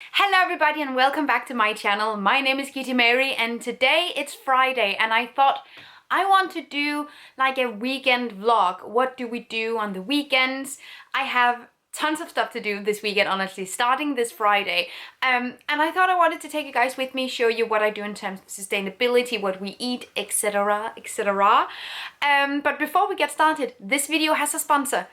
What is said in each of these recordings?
Hello everybody and welcome back to my channel. My name is Kitty Mary and today it's Friday and I thought I want to do like a weekend vlog. What do we do on the weekends? I have tons of stuff to do this weekend, honestly, starting this Friday. And I thought I wanted to take you guys with me, show you what I do in terms of sustainability, what we eat, etc, etc. But before we get started, this video has a sponsor.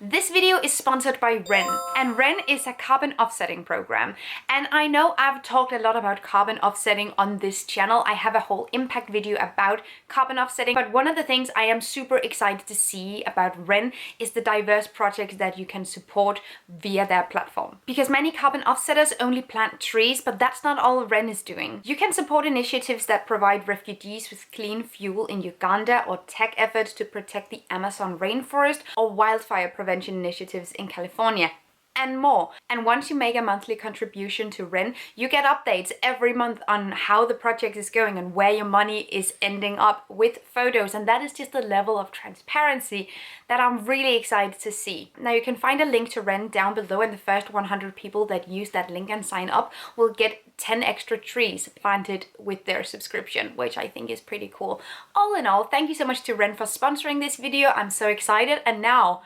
This video is sponsored by Ren, and Ren is a carbon offsetting program. And I know I've talked a lot about carbon offsetting on this channel. I have a whole impact video about carbon offsetting, but one of the things I am super excited to see about Ren is the diverse projects that you can support via their platform. Because many carbon offsetters only plant trees, but that's not all Ren is doing. You can support initiatives that provide refugees with clean fuel in Uganda, or tech efforts to protect the Amazon rainforest, or wildfire prevention initiatives in California, and more. And once you make a monthly contribution to Ren, you get updates every month on how the project is going and where your money is ending up, with photos. And that is just a level of transparency that I'm really excited to see. Now you can find a link to Ren down below, and the first 100 people that use that link and sign up will get 10 extra trees planted with their subscription, which I think is pretty cool. All in all, thank you so much to Ren for sponsoring this video. I'm so excited. And now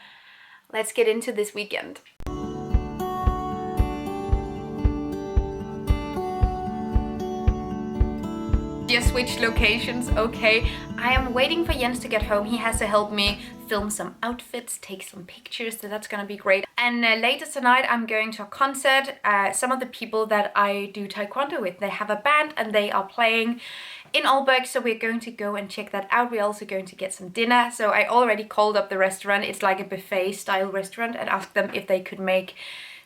let's get into this weekend. Just switch locations, okay. I am waiting for Jens to get home. He has to help me film some outfits, take some pictures, so that's gonna be great. And later tonight I'm going to a concert. Some of the people that I do taekwondo with, they have a band and they are playing in Aalborg, so we're going to go and check that out. We're also going to get some dinner. So I already called up the restaurant. It's like a buffet style restaurant, and asked them if they could make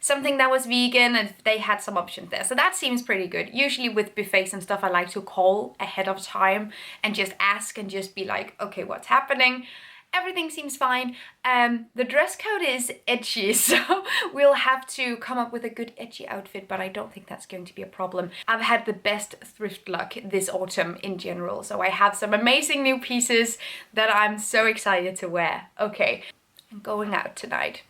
something that was vegan and if they had some options there. So that seems pretty good. Usually with buffets and stuff, I like to call ahead of time and just ask and just be like, okay, what's happening? Everything seems fine. The dress code is edgy, so we'll have to come up with a good edgy outfit, but I don't think that's going to be a problem. I've had the best thrift luck this autumn in general, so I have some amazing new pieces that I'm so excited to wear. Okay, I'm going out tonight.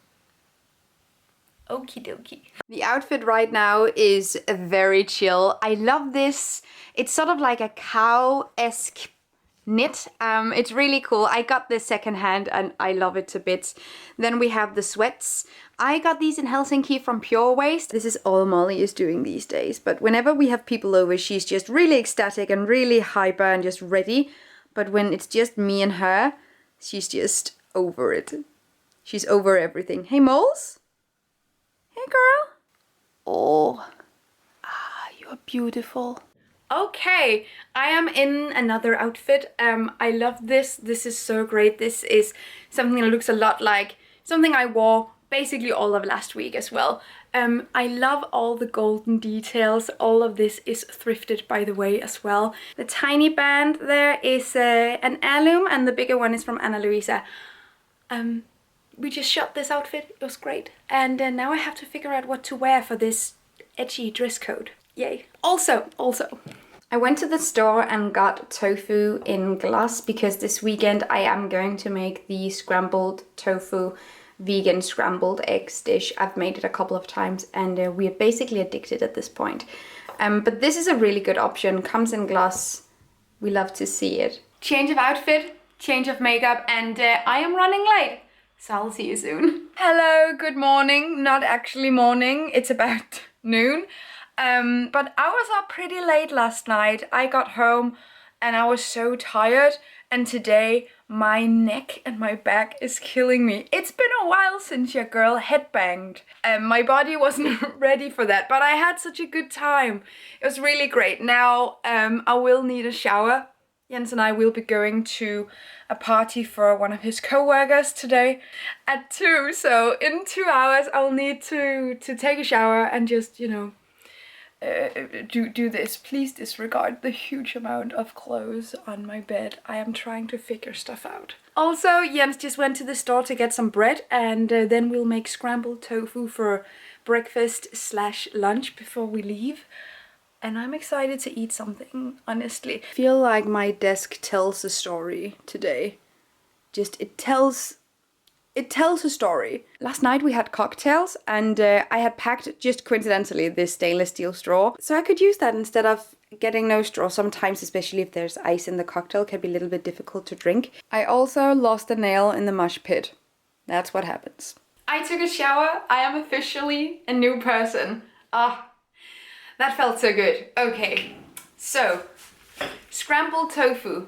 Okie dokie. The outfit right now is very chill. I love this. It's sort of like a cow-esque knit. It's really cool. I got this secondhand and I love it to bits. Then we have the sweats. I got these in Helsinki from Pure Waste. This is all Molly is doing these days. But whenever we have people over, she's just really ecstatic and really hyper and just ready. But when it's just me and her, she's just over it. She's over everything. Hey, moles? Hey girl. Oh, you're beautiful. Okay, I am in another outfit. I love this. This is so great. This is something that looks a lot like something I wore basically all of last week as well. I love all the golden details. All of this is thrifted, by the way, as well. The tiny band there is an heirloom, and the bigger one is from Anna Luisa. We just shot this outfit, it was great. And now I have to figure out what to wear for this edgy dress code. Yay. Also, I went to the store and got tofu in glass because this weekend I am going to make the scrambled tofu vegan scrambled eggs dish. I've made it a couple of times and we're basically addicted at this point. But this is a really good option, comes in glass. We love to see it. Change of outfit, change of makeup, and I am running late. So I'll see you soon. Hello, good morning. Not actually morning, it's about noon. But I was up pretty late last night. I got home and I was so tired. And today my neck and my back is killing me. It's been a while since your girl headbanged. My body wasn't ready for that, but I had such a good time. It was really great. Now I will need a shower. Jens and I will be going to a party for one of his co-workers today at 2. So in 2 hours I'll need to take a shower and just, you know, do this. Please disregard the huge amount of clothes on my bed. I am trying to figure stuff out. Also, Jens just went to the store to get some bread, and then we'll make scrambled tofu for breakfast / lunch before we leave. And I'm excited to eat something, honestly. I feel like my desk tells a story today. Just, it tells it tells a story. Last night we had cocktails and I had packed, just coincidentally, this stainless steel straw. So I could use that instead of getting no straw. Sometimes, especially if there's ice in the cocktail, it can be a little bit difficult to drink. I also lost a nail in the mosh pit. That's what happens. I took a shower. I am officially a new person. Ah, that felt so good. Okay, so scrambled tofu.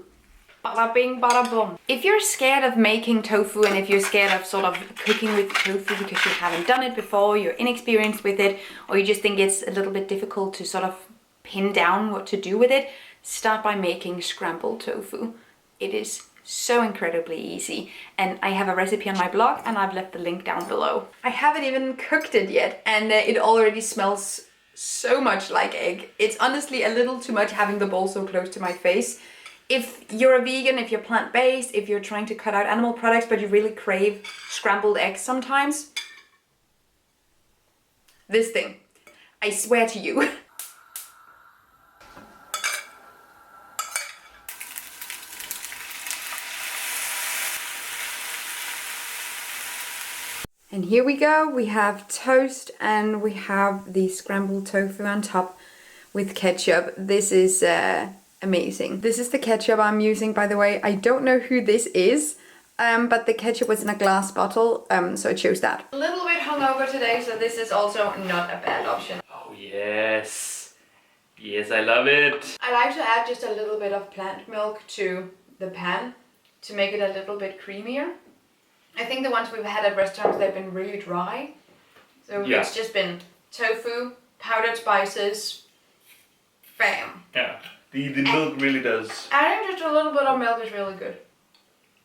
Bada bing, bada boom. If you're scared of making tofu and if you're scared of sort of cooking with tofu because you haven't done it before, you're inexperienced with it, or you just think it's a little bit difficult to sort of pin down what to do with it, start by making scrambled tofu. It is so incredibly easy, and I have a recipe on my blog and I've left the link down below. I haven't even cooked it yet and it already smells so much like egg. It's honestly a little too much having the bowl so close to my face. If you're a vegan, if you're plant-based, if you're trying to cut out animal products but you really crave scrambled eggs sometimes, this thing, I swear to you. And here we go, we have toast and we have the scrambled tofu on top with ketchup. This is amazing. This is the ketchup I'm using, by the way. I don't know who this is, but the ketchup was in a glass bottle, so I chose that. A little bit hungover today, so this is also not a bad option. Oh yes, yes, I love it. I like to add just a little bit of plant milk to the pan to make it a little bit creamier. I think the ones we've had at restaurants, they've been really dry. So yeah. It's just been tofu, powdered spices, bam. Yeah, the milk really does. Adding just a little bit of milk is really good.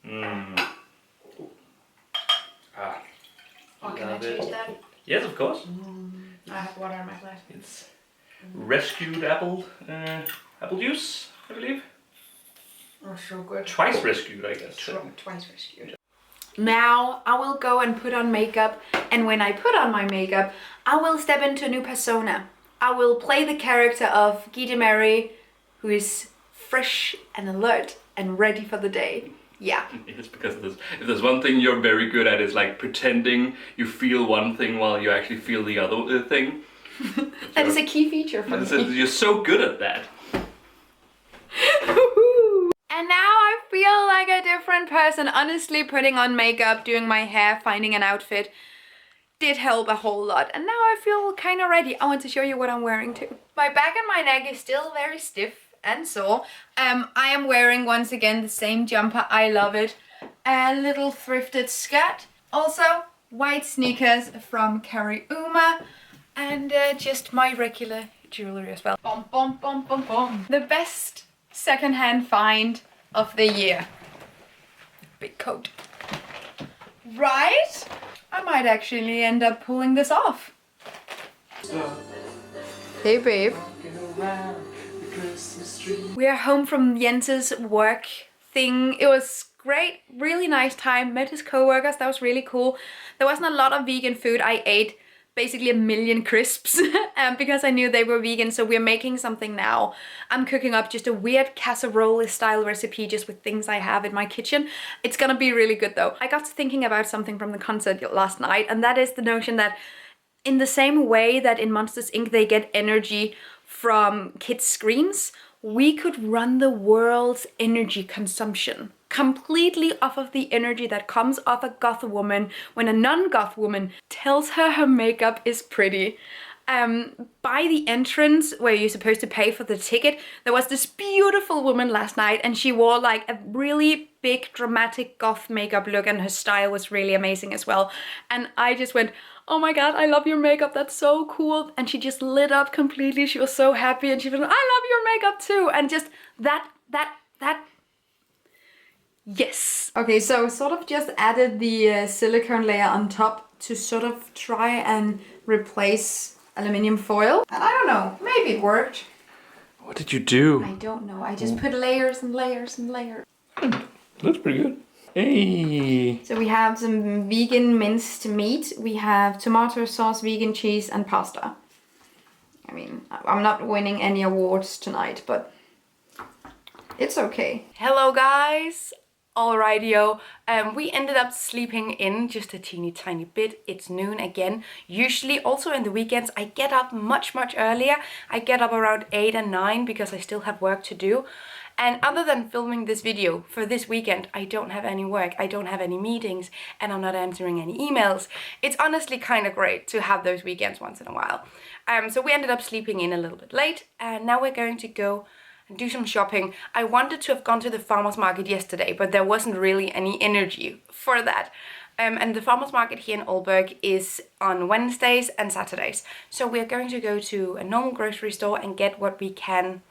Mmm. Ah. Oh, can I taste that? Yes, of course. I have water in my glass. It's rescued apple juice, I believe. Oh, so good. Twice rescued, I guess. Twice rescued. Now I will go and put on makeup, and when I put on my makeup, I will step into a new persona. I will play the character of Guy de Mary, who is fresh and alert and ready for the day. Yeah. It's because if there's one thing you're very good at, is like pretending you feel one thing while you actually feel the other thing. That is a key feature for me. You're so good at that. And now I feel like a different person. Honestly, putting on makeup, doing my hair, finding an outfit did help a whole lot. And now I feel kind of ready. I want to show you what I'm wearing too. My back and my neck is still very stiff and sore. I am wearing once again the same jumper. I love it. A little thrifted skirt. Also, white sneakers from Carrie Uma. And just my regular jewelry as well. Bom, bom, bom, bom, bom. The best secondhand find of the year. Big coat. Right? I might actually end up pulling this off. Hey babe. We are home from Jens's work thing. It was great, really nice time. Met his co-workers, that was really cool. There wasn't a lot of vegan food. I ate basically 1 million crisps because I knew they were vegan, so we're making something now. I'm cooking up just a weird casserole style recipe just with things I have in my kitchen. It's gonna be really good though. I got to thinking about something from the concert last night, and that is the notion that in the same way that in Monsters Inc. they get energy from kids' screams, we could run the world's energy consumption completely off of the energy that comes off a goth woman when a non-goth woman tells her her makeup is pretty. By the entrance where you're supposed to pay for the ticket, there was this beautiful woman last night, and she wore like a really big dramatic goth makeup look, and her style was really amazing as well. And I just went, oh my god, I love your makeup, that's so cool. And she just lit up completely. She was so happy, and she was, I love your makeup too. And just that. Yes. Okay, so sort of just added the silicone layer on top to sort of try and replace aluminium foil. And I don't know, maybe it worked. What did you do? I don't know, I just put layers and layers and layers. Looks pretty good. Hey! So we have some vegan minced meat, we have tomato sauce, vegan cheese and pasta. I mean, I'm not winning any awards tonight, but it's okay. Hello guys! Alrighty-o, we ended up sleeping in just a teeny tiny bit. It's noon again. Usually also in the weekends I get up much earlier. I get up around 8 and 9 because I still have work to do. And other than filming this video for this weekend, I don't have any work, I don't have any meetings, and I'm not answering any emails. It's honestly kind of great to have those weekends once in a while. So we ended up sleeping in a little bit late, and now we're going to go and do some shopping. I wanted to have gone to the farmer's market yesterday, but there wasn't really any energy for that. And the farmer's market here in Aalborg is on Wednesdays and Saturdays. So we're going to go to a normal grocery store and get what we can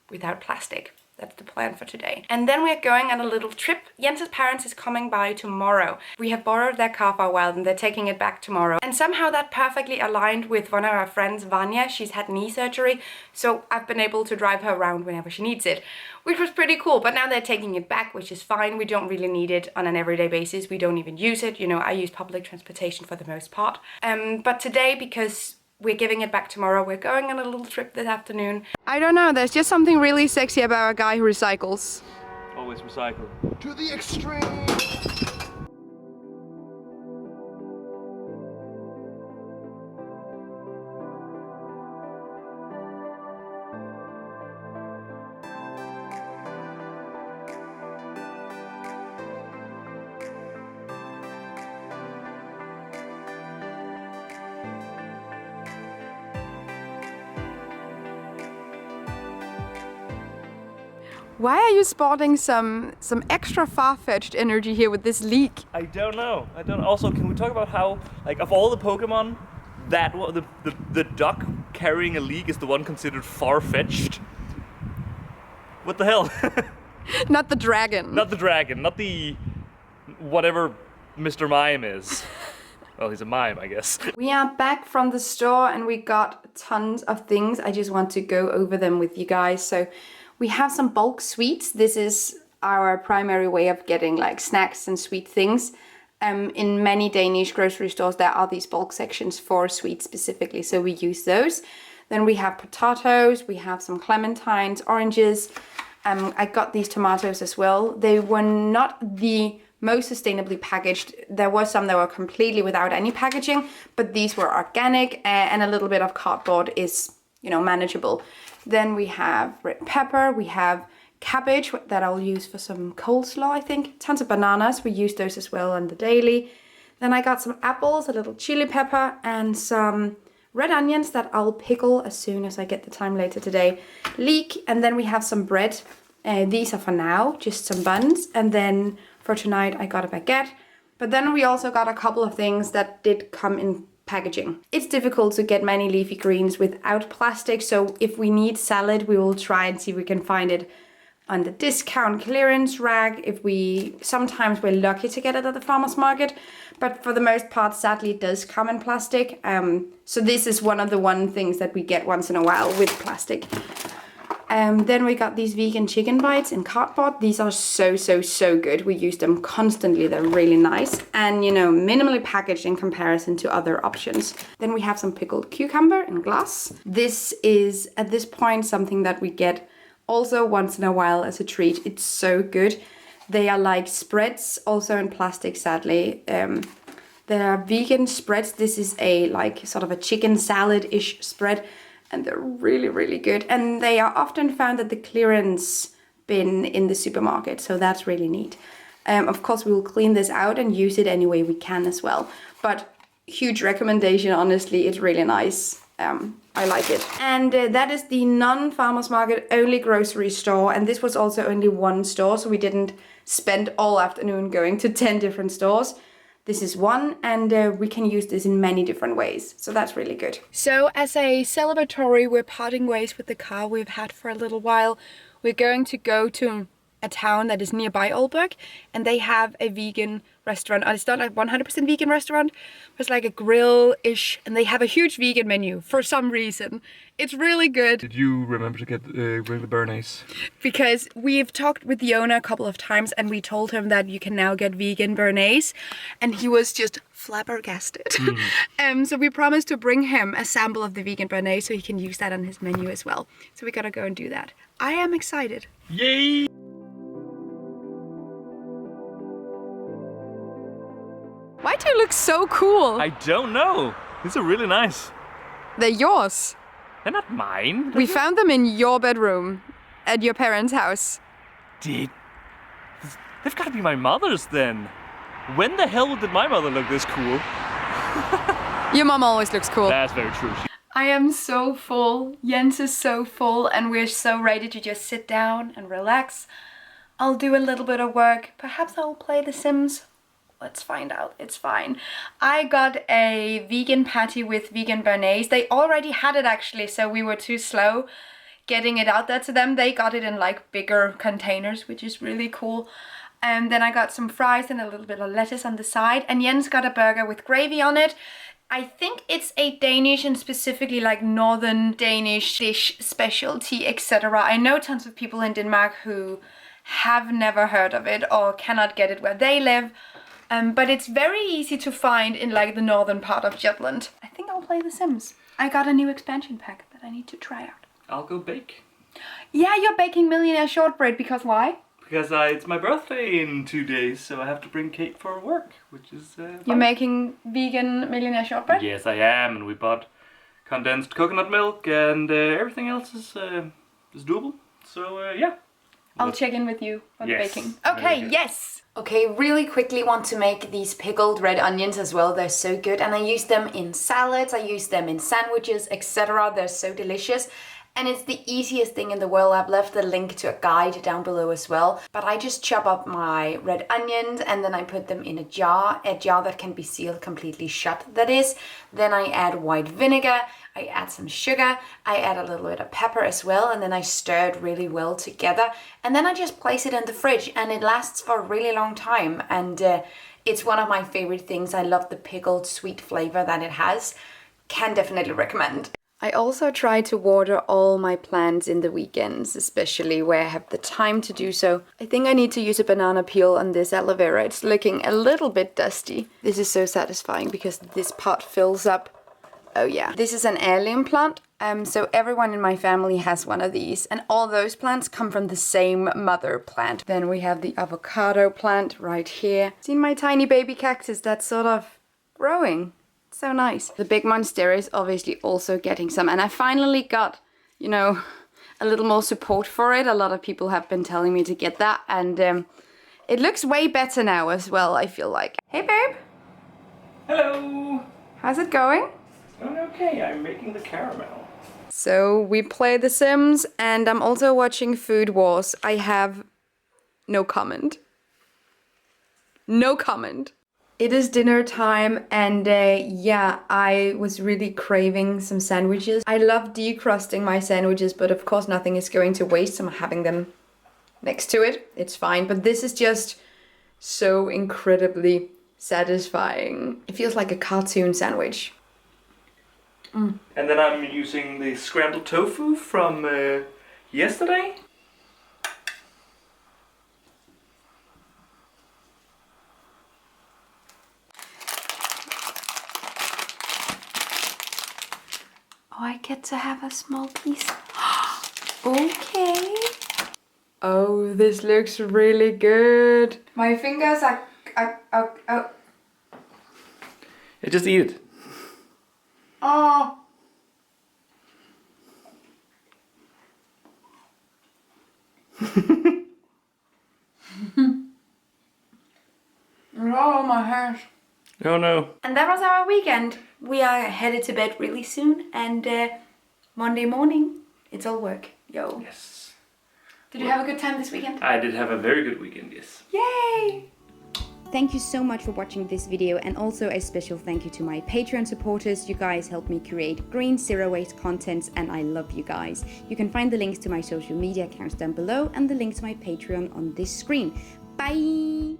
without plastic. That's the plan for today. And then we're going on a little trip. Jens's parents is coming by tomorrow. We have borrowed their car for a while and they're taking it back tomorrow. And somehow that perfectly aligned with one of our friends, Vanya. She's had knee surgery, so I've been able to drive her around whenever she needs it, which was pretty cool. But now they're taking it back, which is fine. We don't really need it on an everyday basis. We don't even use it. You know, I use public transportation for the most part. But today, because we're giving it back tomorrow, we're going on a little trip this afternoon. I don't know, there's just something really sexy about a guy who recycles. Always recycle. To the extreme! Why are you sporting some extra far-fetched energy here with this leek? I don't know. Also, can we talk about how, like, of all the Pokemon, that the duck carrying a leek is the one considered far-fetched? What the hell? Not the dragon. Not the dragon. Not the whatever Mr. Mime is. Well, he's a mime, I guess. We are back from the store and we got tons of things. I just want to go over them with you guys. So we have some bulk sweets. This is our primary way of getting like snacks and sweet things. In many Danish grocery stores, there are these bulk sections for sweets specifically, so we use those. Then we have potatoes, we have some clementines, oranges. I got these tomatoes as well. They were not the most sustainably packaged. There were some that were completely without any packaging, but these were organic, and a little bit of cardboard is, you know, manageable. Then we have red pepper, we have cabbage that I'll use for some coleslaw, I think. Tons of bananas, we use those as well on the daily. Then I got some apples, a little chili pepper, and some red onions that I'll pickle as soon as I get the time later today. Leek, and then we have some bread. These are for now, just some buns. And then for tonight I got a baguette. But then we also got a couple of things that did come in packaging. It's difficult to get many leafy greens without plastic, so if we need salad, we will try and see if we can find it on the discount clearance rack. Sometimes we're lucky to get it at the farmer's market, but for the most part, sadly, it does come in plastic. So this is one of the things that we get once in a while with plastic. Then we got these vegan chicken bites in cardboard. These are so good. We use them constantly. They're really nice and, you know, minimally packaged in comparison to other options. Then we have some pickled cucumber in glass. This is at this point something that we get also once in a while as a treat. It's so good. They are like spreads, also in plastic, sadly. They're vegan spreads. This is a like sort of a chicken salad-ish spread. And they're really good. And they are often found at the clearance bin in the supermarket. So that's really neat. Of course, we will clean this out and use it any way we can as well. But huge recommendation, honestly. It's really nice. I like it. And that is the non-farmer's market only grocery store. And this was also only one store. So we didn't spend all afternoon going to 10 different stores. This is one, and we can use this in many different ways. So that's really good. So as a celebratory, we're parting ways with the car we've had for a little while. We're going to go to a town that is nearby Aalborg, and they have a vegan restaurant. It's not a 100% vegan restaurant, but it's like a grill-ish, and they have a huge vegan menu for some reason. It's really good. Did you remember to bring the béarnaise? Because we've talked with the owner a couple of times, and we told him that you can now get vegan béarnaise, and he was just flabbergasted. So we promised to bring him a sample of the vegan béarnaise so he can use that on his menu as well. So we gotta go and do that. I am excited. Yay! so cool. I don't know. These are really nice. They're yours. They're not mine. We found them in your bedroom at your parents' house. They've got to be my mother's then. When the hell did my mother look this cool? Your mom always looks cool. That's very true. I am so full. Jens is so full, and we're so ready to just sit down and relax. I'll do a little bit of work. Perhaps I'll play The Sims. Let's find out. It's fine. I got a vegan patty with vegan béarnaise. They already had it actually, so we were too slow getting it out there to them. They got it in like bigger containers, which is really cool. And then I got some fries and a little bit of lettuce on the side. And Jens got a burger with gravy on it. I think it's a Danish and specifically like northern Danish dish specialty, etc. I know tons of people in Denmark who have never heard of it or cannot get it where they live. But it's very easy to find in like the northern part of Jutland. I think I'll play The Sims. I got a new expansion pack that I need to try out. I'll go bake. Yeah, you're baking millionaire shortbread because why? Because it's my birthday in 2 days, so I have to bring cake for work, which is You're making vegan millionaire shortbread? Yes, I am, and we bought condensed coconut milk, and everything else is doable. So yeah. I'll check in with you for the Yes. baking. Very Okay, good. yes. Okay, really quickly want to make these pickled red onions as well. They're so good, and I use them in salads, I use them in sandwiches, etc. They're so delicious. And it's the easiest thing in the world. I've left the link to a guide down below as well. But I just chop up my red onions and then I put them in a jar that can be sealed completely shut, that is. Then I add white vinegar, I add some sugar, I add a little bit of pepper as well, and then I stir it really well together. And then I just place it in the fridge and it lasts for a really long time. And it's one of my favorite things. I love the pickled sweet flavor that it has. Can definitely recommend. I also try to water all my plants in the weekends, especially where I have the time to do so. I think I need to use a banana peel on this aloe vera. It's looking a little bit dusty. This is so satisfying because this pot fills up. Oh yeah. This is an heirloom plant. So everyone in my family has one of these, and all those plants come from the same mother plant. Then we have the avocado plant right here. See my tiny baby cactus that's sort of growing. So nice. The big monstera is obviously also getting some, and I finally got, you know, a little more support for it. A lot of people have been telling me to get that, and it looks way better now as well, I feel like. Hey babe! Hello! How's it going? Doing okay, I'm making the caramel. So we play The Sims, and I'm also watching Food Wars. I have no comment. No comment. It is dinner time, and yeah, I was really craving some sandwiches. I love decrusting my sandwiches, but of course nothing is going to waste. I'm having them next to it. It's fine, but this is just so incredibly satisfying. It feels like a cartoon sandwich. And then I'm using the scrambled tofu from yesterday. Oh, I get to have a small piece. Okay. Oh, this looks really good. My fingers are... Yeah, just eat it. Oh. Oh, my hands. Oh no. And that was our weekend. We are headed to bed really soon, and Monday morning, it's all work. Yo. Yes. Did you have a good time this weekend? I did have a very good weekend, yes. Yay! Thank you so much for watching this video, and also a special thank you to my Patreon supporters. You guys help me create green zero waste contents, and I love you guys. You can find the links to my social media accounts down below and the link to my Patreon on this screen. Bye!